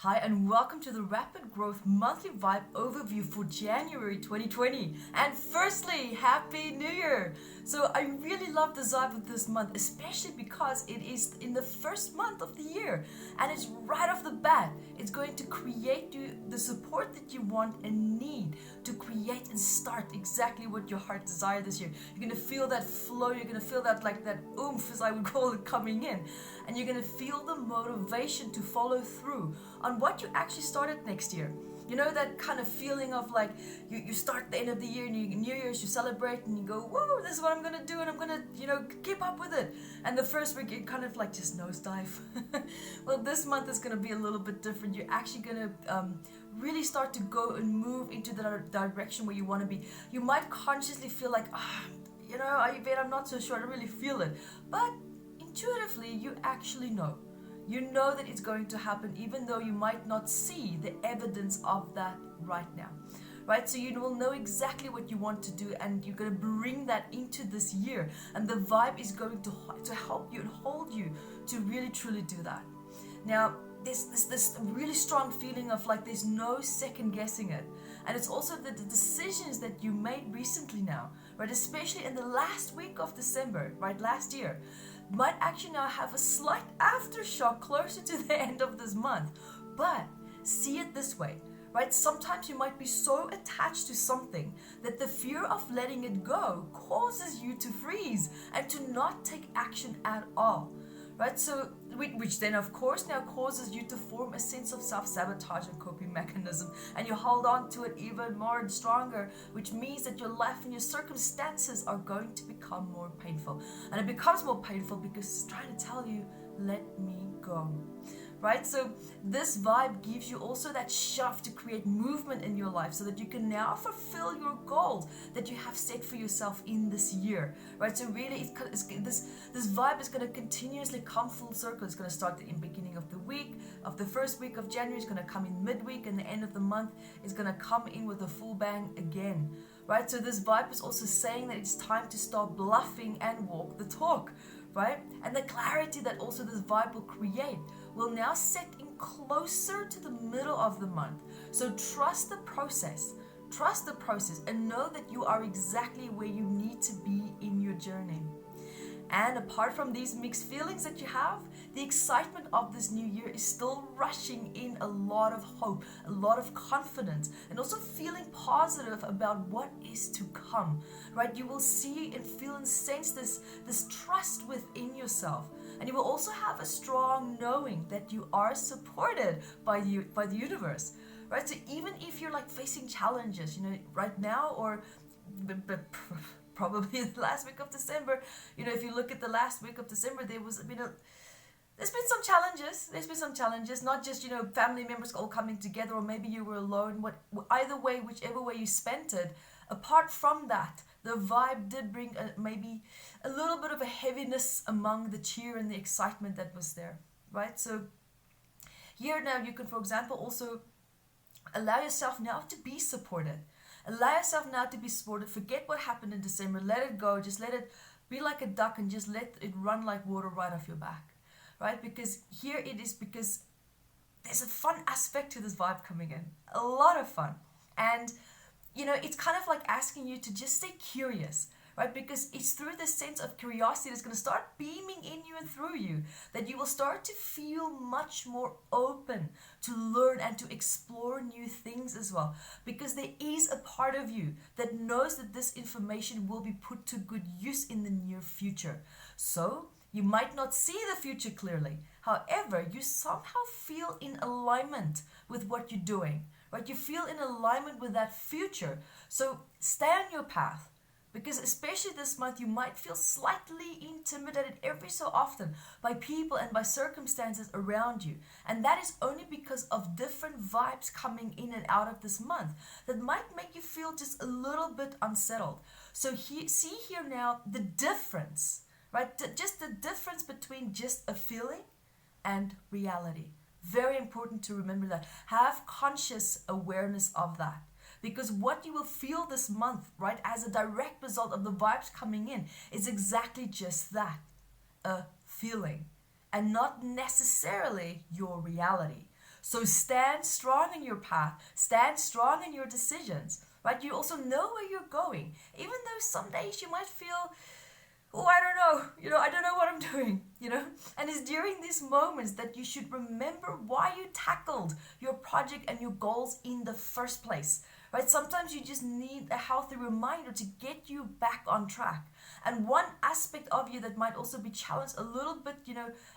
Hi and welcome to the Rapid Growth Monthly Vibe Overview for January 2020. And firstly, Happy New Year! So I really love the vibe of this month, especially because it is in the first month of the year. And it's right off the bat. It's going to create you the support that you want and need to create and start exactly what your heart desires this year. You're going to feel that flow, you're going to feel that that oomph, as I would call it, coming in. And you're going to feel the motivation to follow through on what you actually started next year. You know, that kind of feeling of you start the end of the year and New Year's, you celebrate and you go, whoa, this is what I'm going to do and I'm going to, keep up with it. And the first week you kind of just nosedive. Well, this month is going to be a little bit different. You're actually going to really start to go and move into the direction where you want to be. You might consciously feel Evette, I'm not so sure, I don't really feel it. But intuitively, you actually know. You know that it's going to happen, even though you might not see the evidence of that right now. Right? So you will know exactly what you want to do, and you're going to bring that into this year. And the vibe is going to help you and hold you to really, truly do that. Now, there's this really strong feeling of there's no second guessing it. And it's also the decisions that you made recently now, right? Especially in the last week of December, right? Last year, might actually now have a slight aftershock closer to the end of this month. But see it this way, right? Sometimes you might be so attached to something that the fear of letting it go causes you to freeze and to not take action at all. Right, so which then of course now causes you to form a sense of self-sabotage and coping mechanism, and you hold on to it even more and stronger, which means that your life and your circumstances are going to become more painful. And it becomes more painful because it's trying to tell you, let me go. Right, so this vibe gives you also that shove to create movement in your life so that you can now fulfill your goals that you have set for yourself in this year. Right, so really this vibe is going to continuously come full circle. It's going to start at the beginning of the week, of the first week of January. It's going to come in midweek, and the end of the month is going to come in with a full bang again. Right, so this vibe is also saying that it's time to stop bluffing and walk the talk. Right, and the clarity that also this vibe will create will now set in closer to the middle of the month. So trust the process, and know that you are exactly where you need to be in your journey. And apart from these mixed feelings that you have, the excitement of this new year is still rushing in a lot of hope, a lot of confidence, and also feeling positive about what is to come, right? You will see and feel and sense this trust within yourself. And you will also have a strong knowing that you are supported by the universe, right? So even if you're facing challenges, right now, or probably the last week of December, if you look at the last week of December, there's been some challenges, not just, family members all coming together, or maybe you were alone, either way, whichever way you spent it. Apart from that, the vibe did bring maybe a little bit of a heaviness among the cheer and the excitement that was there, right? So here now you can, for example, also allow yourself now to be supported. Allow yourself now to be supported. Forget what happened in December. Let it go. Just let it be like a duck and just let it run like water right off your back, right? Because here it is, because there's a fun aspect to this vibe coming in. A lot of fun. And it's kind of like asking you to just stay curious, right? Because it's through this sense of curiosity that's going to start beaming in you and through you that you will start to feel much more open to learn and to explore new things as well. Because there is a part of you that knows that this information will be put to good use in the near future. So you might not see the future clearly. However, you somehow feel in alignment with what you're doing. Right? You feel in alignment with that future. So stay on your path, because especially this month you might feel slightly intimidated every so often by people and by circumstances around you. And that is only because of different vibes coming in and out of this month that might make you feel just a little bit unsettled. So see here now the difference, right? Just the difference between just a feeling and reality. Very important to remember that. Have conscious awareness of that. Because what you will feel this month, right, as a direct result of the vibes coming in, is exactly just that, a feeling, and not necessarily your reality. So stand strong in your path, stand strong in your decisions, right? You also know where you're going, even though some days you might feel, oh, I don't know, I don't know what I'm doing, And it's during these moments that you should remember why you tackled your project and your goals in the first place, right? Sometimes you just need a healthy reminder to get you back on track. And one aspect of you that might also be challenged a little bit,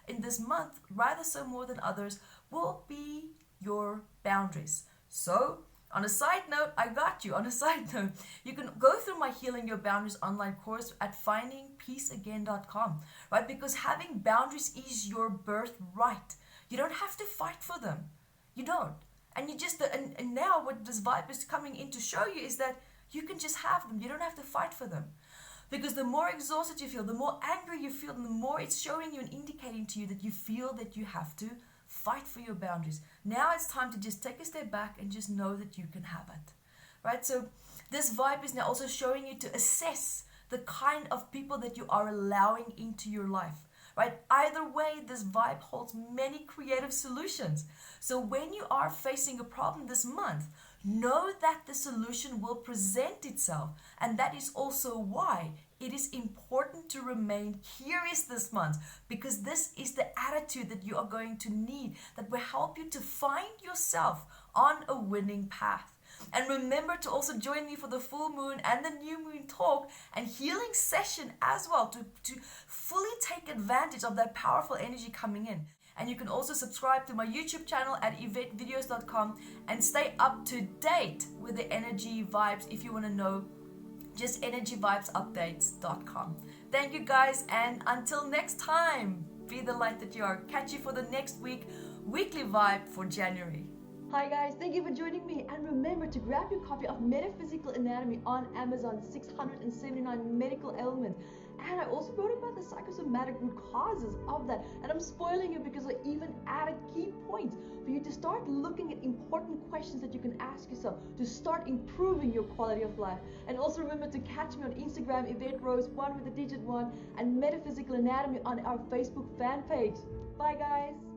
in this month, rather so more than others, will be your boundaries. So, on a side note, I got you. On a side note, you can go through my Healing Your Boundaries online course at findingpeaceagain.com, right? Because having boundaries is your birthright. You don't have to fight for them. You don't. And you just, and now what this vibe is coming in to show you is that you can just have them. You don't have to fight for them. Because the more exhausted you feel, the more angry you feel, and the more it's showing you and indicating to you that you feel that you have to fight for your boundaries. Now it's time to just take a step back and just know that you can have it, right? So this vibe is now also showing you to assess the kind of people that you are allowing into your life, right? Either way, this vibe holds many creative solutions. So when you are facing a problem this month, know that the solution will present itself. And that is also why it is important to remain curious this month, because this is the attitude that you are going to need that will help you to find yourself on a winning path. And remember to also join me for the full moon and the new moon talk and healing session as well, to fully take advantage of that powerful energy coming in. And you can also subscribe to my YouTube channel at evettevideos.com and stay up to date with the energy vibes if you want to know. Just energyvibesupdates.com. Thank you guys, and until next time, be the light that you are. Catch you for the next weekly vibe for January. Hi guys, thank you for joining me, and remember to grab your copy of Metaphysical Anatomy on Amazon, 679 medical ailments. And I also wrote about the psychosomatic root causes of that, and I'm spoiling you because I even added key points for you to start looking at important questions that you can ask yourself to start improving your quality of life. And also remember to catch me on Instagram, Evette Rose, 1 with the digit 1, and Metaphysical Anatomy on our Facebook fan page. Bye guys!